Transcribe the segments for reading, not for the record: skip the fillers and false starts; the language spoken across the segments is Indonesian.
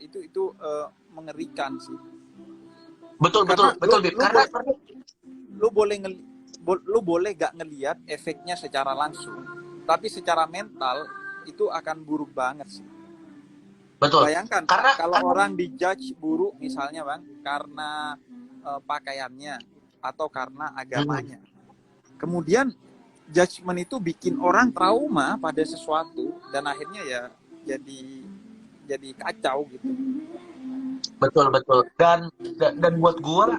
itu mengerikan sih. Betul, Bib. Karena lu boleh gak ngelihat efeknya secara langsung, tapi secara mental itu akan buruk banget sih. betul. Bayangkan kalau orang dijudge buruk misalnya Bang karena pakaiannya atau karena agamanya. Kemudian judgement itu bikin orang trauma pada sesuatu dan akhirnya ya jadi kacau gitu. Betul. Dan buat gua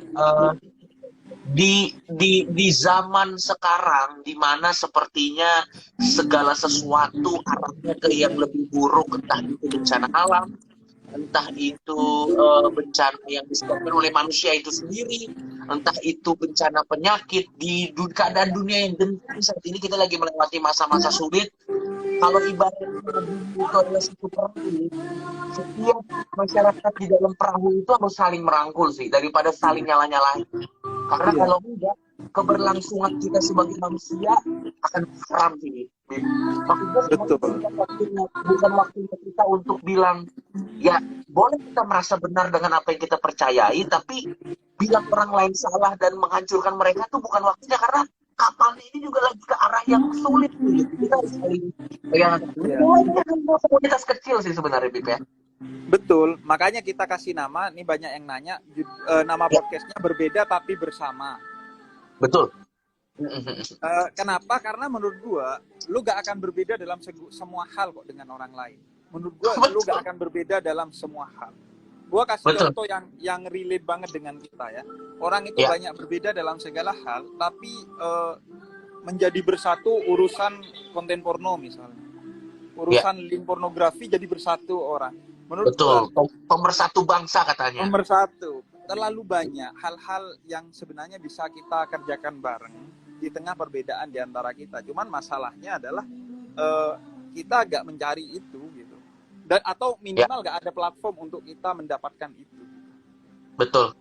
di zaman sekarang di mana sepertinya segala sesuatu arahnya ke yang lebih buruk, entah itu bencana alam, entah itu bencana yang disebabkan oleh manusia itu sendiri, entah itu bencana penyakit di keadaan dunia yang genting saat ini. Kita lagi melewati masa-masa sulit. Kalau ibaratnya itu adalah satu perahu, setiap masyarakat di dalam perahu itu harus saling merangkul sih, daripada saling nyala-nyalain. Karena kalau enggak, keberlangsungan kita sebagai manusia akan haram sih. Maksudnya bukan waktunya kita untuk bilang, ya boleh kita merasa benar dengan apa yang kita percayai, tapi bilang orang lain salah dan menghancurkan mereka itu bukan waktunya, karena kapal ini juga lagi ke arah yang sulit. Kita harus saling komunitas kecil sih sebenarnya, Bip ya. Betul, makanya kita kasih nama, nih banyak yang nanya, nama podcastnya berbeda tapi bersama. Betul. Kenapa? Karena menurut gua, lu gak akan berbeda dalam semua hal kok dengan orang lain. Menurut gua, lu gak akan berbeda dalam semua hal. Gua kasih contoh yang relate banget dengan kita ya. Orang itu banyak berbeda dalam segala hal, tapi menjadi bersatu urusan konten porno misalnya. Urusan link pornografi jadi bersatu orang. Menurut gua, pemersatu bangsa katanya. Pemersatu. Terlalu banyak hal-hal yang sebenarnya bisa kita kerjakan bareng di tengah perbedaan di antara kita. Cuman masalahnya adalah kita agak mencari itu gitu. Dan atau minimal gak ada platform untuk kita mendapatkan itu. Betul.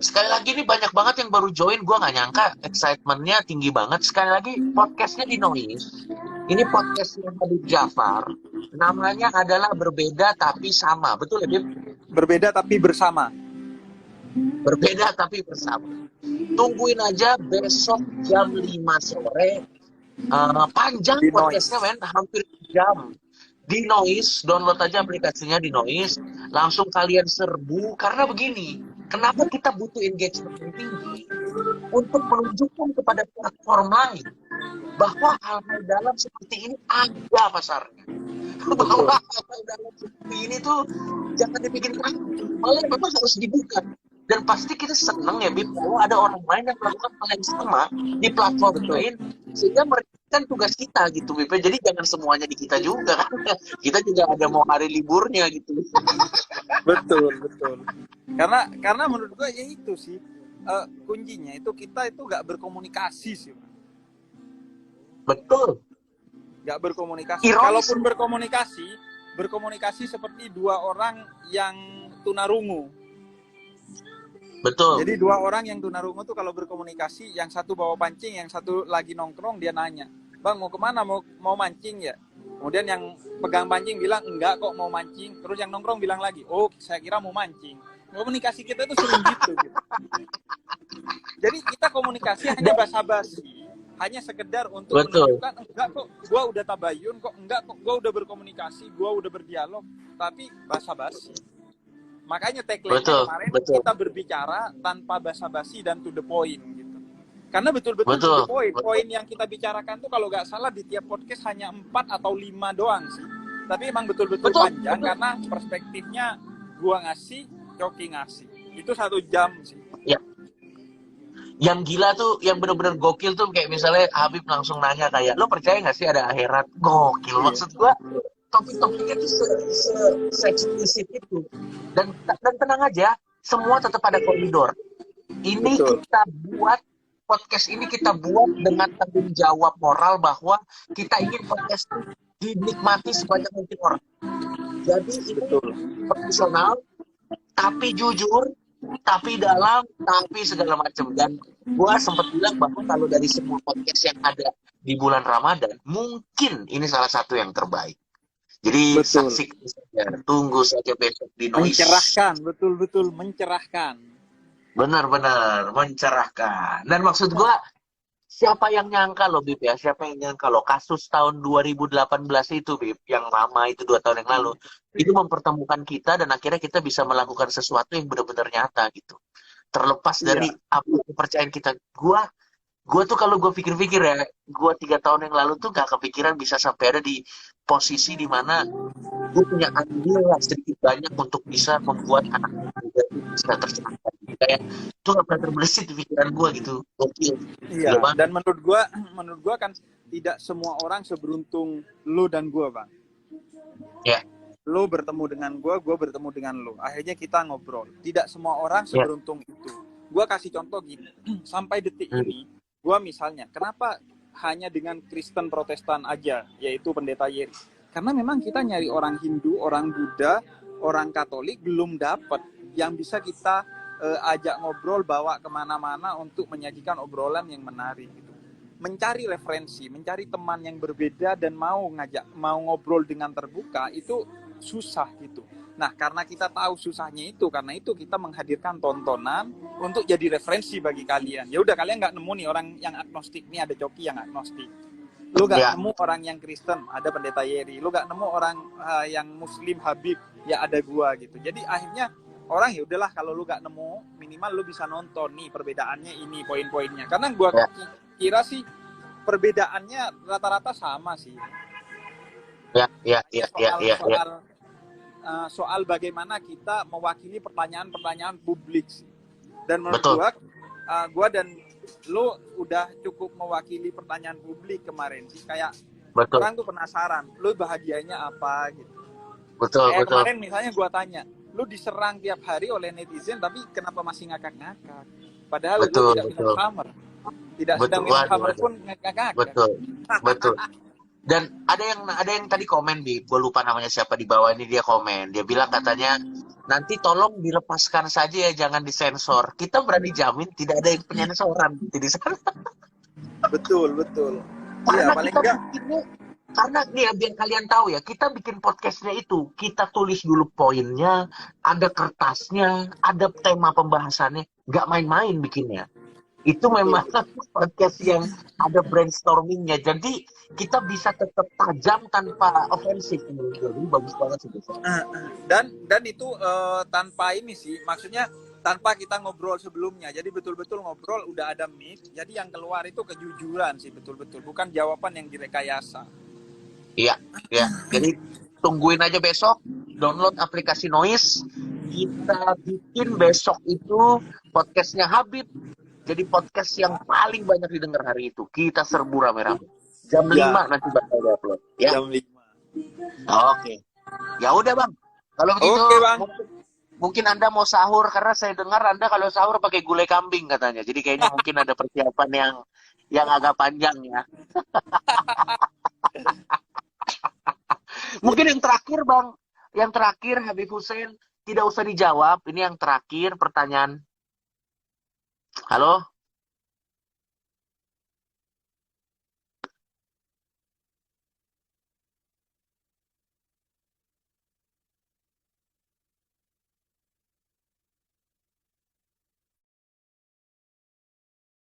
Sekali lagi nih banyak banget yang baru join, gue nggak nyangka excitementnya tinggi banget. Sekali lagi podcastnya di Noise. Ini podcastnya Habib Jafar. Namanya adalah Berbeda Tapi Sama. Betul ya, Bib? Berbeda tapi bersama. Berbeda tapi bersama. Tungguin aja besok jam 5 sore. Panjang di podcastnya, men. Hampir jam. Di Noise, download aja aplikasinya di Noise. Langsung kalian serbu. Karena begini, kenapa kita butuh engagement yang tinggi? Untuk menunjukkan kepada platform lain bahwa hal-hal dalam seperti ini ada pasarnya. Bahwa hal-hal dalam seperti ini tuh jangan dibikin takut, malah memang harus dibuka. Dan pasti kita seneng ya, Bib, kalau ada orang lain yang melakukan hal yang sama di platform lain, sehingga meringankan tugas kita gitu, Bib. Jadi jangan semuanya di kita juga, kan? Kita juga ada mau hari liburnya gitu. Betul. Karena menurut gue ya itu sih kuncinya itu kita itu gak berkomunikasi sih. Betul. Gak berkomunikasi. Kalaupun berkomunikasi seperti dua orang yang tunarungu. Betul. Jadi dua orang yang tunarungu tuh kalau berkomunikasi, yang satu bawa pancing, yang satu lagi nongkrong, dia nanya, "Bang, mau kemana? Mau mancing ya?" Kemudian yang pegang pancing bilang, "Enggak kok, mau mancing." Terus yang nongkrong bilang lagi, "Oh, saya kira mau mancing." Komunikasi kita itu sering gitu. Jadi kita komunikasi hanya basa-basi, hanya sekedar untuk menunjukkan, "Enggak kok, gua udah tabayun kok, enggak kok, gua udah berkomunikasi, gua udah berdialog," tapi basa-basi. Makanya tagline kemarin kita berbicara tanpa basa-basi dan to the point gitu. Karena betul-betul to the point. Poin yang kita bicarakan tuh kalau nggak salah di tiap podcast hanya 4 atau 5 doang sih. Tapi emang betul-betul panjang karena perspektifnya gua ngasih, Coki ngasih. Itu 1 jam sih. Ya. Yang gila tuh, yang benar-benar gokil tuh kayak misalnya Habib langsung nanya kayak, "Lo percaya nggak sih ada akhirat?" Gokil. Maksud gua topik-topiknya itu se-eksplisit itu. Dan tenang aja, semua tetap ada koridor. Ini kita buat, podcast ini kita buat dengan tanggung jawab moral bahwa kita ingin podcast ini dinikmati sebanyak mungkin orang. Jadi ini profesional, tapi jujur, tapi dalam, tapi segala macam. Dan gua sempat bilang bahwa kalau dari semua podcast yang ada di bulan Ramadan, mungkin ini salah satu yang terbaik. Jadi Betul. saksikan saja, tunggu saja besok di Noise. Mencerahkan, betul-betul mencerahkan. Benar-benar mencerahkan. Dan maksud gua, siapa yang nyangka loh Bib ya, siapa yang nyangka loh kasus tahun 2018 itu Bib, yang lama itu 2 tahun yang lalu, itu mempertemukan kita dan akhirnya kita bisa melakukan sesuatu yang benar-benar nyata gitu. Terlepas dari Iya. apa kepercayaan kita, gua tuh kalau gue pikir-pikir ya, gua 3 tahun yang lalu tuh gak kepikiran bisa sampai ada di posisi di mana gue punya andil lah sedikit banyak untuk bisa membuat anak muda itu bisa tercerahkan. Kayak itu gak pernah terbesit di pikiran gue gitu. Gokil. Gila Iya, banget. dan menurut gua kan tidak semua orang seberuntung lo dan gua, Bang. Ya, Lo bertemu dengan gua bertemu dengan lo. Akhirnya kita ngobrol. Tidak semua orang ya. seberuntung itu. Gua kasih contoh gini. Sampai detik ini, gua misalnya, kenapa hanya dengan Kristen Protestan aja, yaitu Pendeta Yeri? Karena memang kita nyari orang Hindu, orang Buddha, orang Katolik belum dapat yang bisa kita ajak ngobrol, bawa kemana-mana untuk menyajikan obrolan yang menarik gitu. Mencari referensi, mencari teman yang berbeda dan mau ngobrol dengan terbuka itu susah gitu. Nah, karena kita tahu susahnya itu, karena itu kita menghadirkan tontonan untuk jadi referensi bagi kalian. Ya udah, kalian nggak nemu nih orang yang agnostik, nih ada Coki yang agnostik. Lu nggak nemu orang yang Kristen, ada Pendeta Yeri. Lu nggak nemu orang yang Muslim, Habib, ya ada gua gitu. Jadi akhirnya orang ya udahlah, kalau lu nggak nemu, minimal lu bisa nonton nih perbedaannya ini, poin-poinnya. Karena gua kira sih perbedaannya rata-rata sama sih. Soal bagaimana kita mewakili pertanyaan-pertanyaan publik sih. Dan menurut gua dan lu udah cukup mewakili pertanyaan publik kemarin sih. Kayak orang tuh penasaran, lu bahagianya apa gitu. Kayak kemarin misalnya gua tanya, lu diserang tiap hari oleh netizen tapi kenapa masih ngakak-ngakak? Padahal lu tidak minum Hammer. Tidak sedang minum Hammer pun ngakak-ngakak. Betul. Dan ada yang tadi komen gue lupa namanya siapa di bawah ini, dia komen, dia bilang katanya nanti tolong dilepaskan saja ya, jangan disensor. Kita berani jamin tidak ada yang penyensoran di sana. Betul. Karena kita bikinnya, karena nih ya, biar kalian tahu ya, kita bikin podcastnya itu, kita tulis dulu poinnya, ada kertasnya, ada tema pembahasannya, nggak main-main bikinnya. Itu memang podcast yang ada brainstormingnya, jadi kita bisa tetap tajam tanpa ofensif. Jadi bagus banget sih. Dan itu tanpa ini sih, maksudnya tanpa kita ngobrol sebelumnya. Jadi betul-betul ngobrol, udah ada mic. Jadi yang keluar itu kejujuran sih, betul-betul, bukan jawaban yang direkayasa. Iya. Jadi tungguin aja besok, download aplikasi Noise. Kita bikin besok itu podcastnya Habib. Jadi podcast yang paling banyak didengar hari itu. Kita serbu rame-rame. Jam 5 nanti bakal di-upload. Ya? Jam 5. Oke. Ya udah Bang. Kalau begitu, Bang. Mungkin Anda mau sahur, karena saya dengar Anda kalau sahur pakai gulai kambing katanya. Jadi kayaknya mungkin ada persiapan yang agak panjang ya. Mungkin yang terakhir Bang. Yang terakhir Habib Hussein, tidak usah dijawab. Ini yang terakhir pertanyaan. Halo?